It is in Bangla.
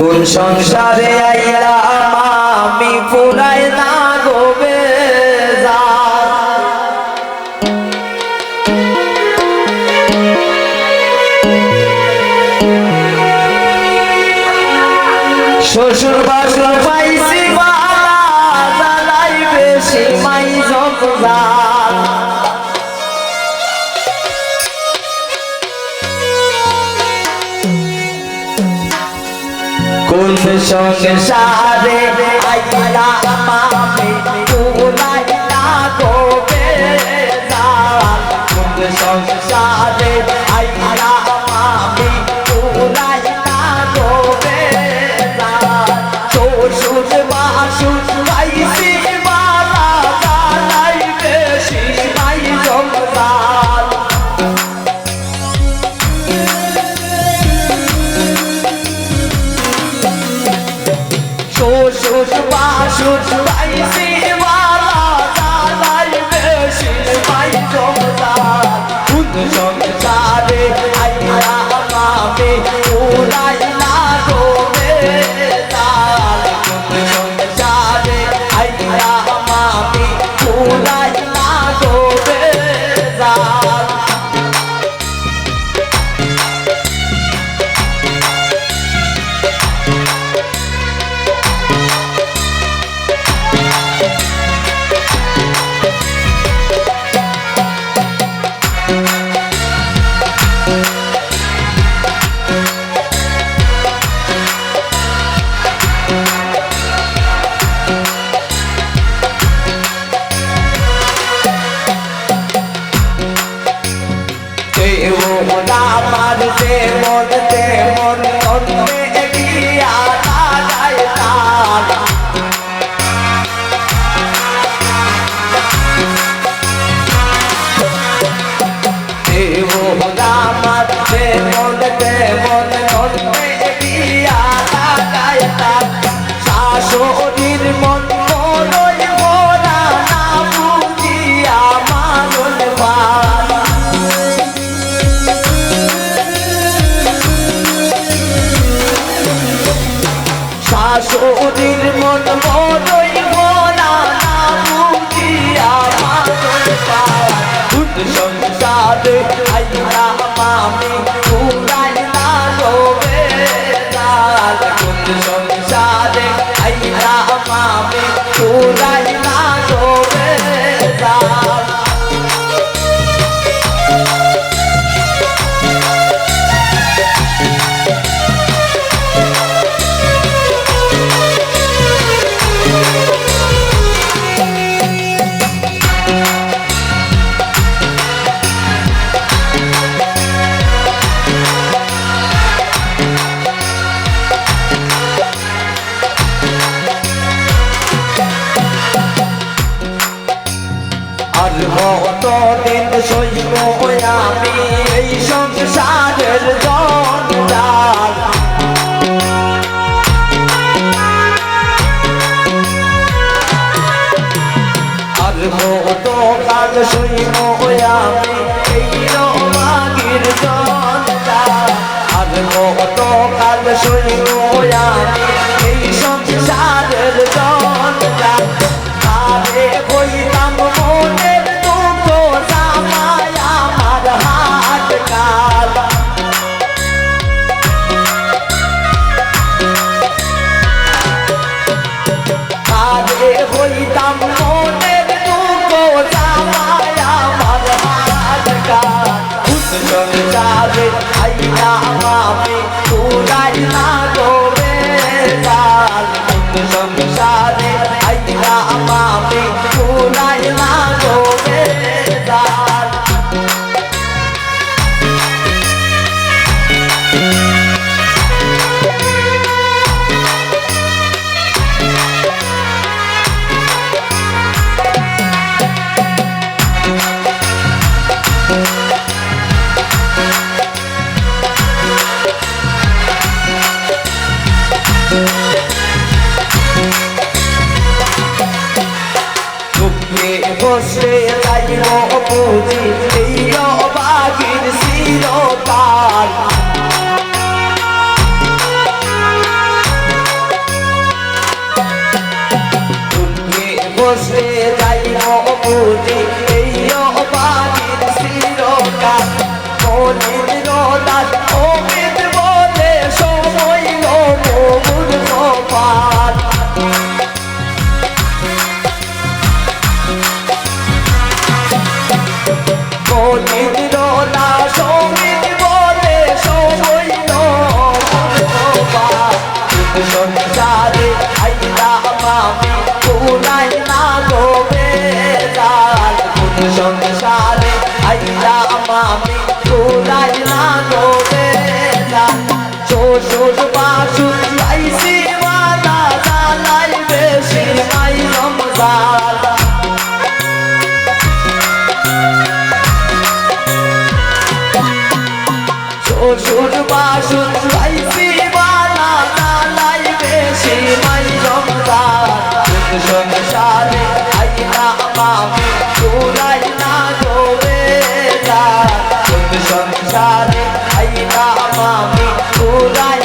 কোন সংসারে আইলাম আমি পুরাই না গোবে শ্বশুর বাসুর পাইছি বালাই বেশি মাই জমজা কোন সংসারে আইলাম আমি পুরাই না গোবে কোন সংসারে আইলাম আমি পুরাই না গোবে শ্বশুর বাসুর পাইছি বালাই বেশি মাই জমজা শ্বশুর বাসুর পাইছি বালাই বেশি মাই জমজা কোন সংসারে আইলাম আমি পুরাই না গোবে কোন সংসারে আইলাম আমি পুরাই না গোবে আমার তেমন তেমন অন্যে গিয়া লাগাই তার আমার তেমন তেমন অন্যে গিয়া লাগাই তার শাশুড়ির মন মরই মোরা না বুঝিয়া মানল ভার শাশুড়ির মন মরই মোরা না বুঝিয়া মানল ভার কোন সংসারে আইলাম আমি পুরাই না গোবে কোন সংসারে আইলাম আমি পুরাই না গোবে আর কতদিন সইব আমি এই সংসারের জঞ্জাল আর কতকাল সইব আমি এই রোগীর জঞ্জাল আর কতকাল সইব আমি এই সংসারের জঞ্জাল আরে বইলাম মনের দুঃখ জামাই আমার হাত কাল আরে বইলাম মনের দুঃখ জামাই আমার হাত কাল কোন সংসারে আইলাম আমি পুরাই না গোবে কোন সংসারে আইলাম আমি পুরাই না গোবে বসে যাইব বুঝি এই অবাগির চিরকাল বসে যাইব বুঝি এই বাড়ির চিরকাল মনির রোদাস অমিত বলে সময় মমুর কপাল মনির রোদাস অমিত বলে সময় মমুর কপাল সংসারে আইলাম আমি পুরাই না গো বেজাল সংসারে আইলাম আমি পুরাই না গো বেজাল শ্বশুর বাসুর লাইছি মালা জালাই বেশি মাই রমজান শ্বশুর বাসুর লাইছি মালা জালাই বেশি মাই রমজান সংসারে আইলাম আমি পুরাই না গো বেজাল সংসারে আইলাম আমি পুরাই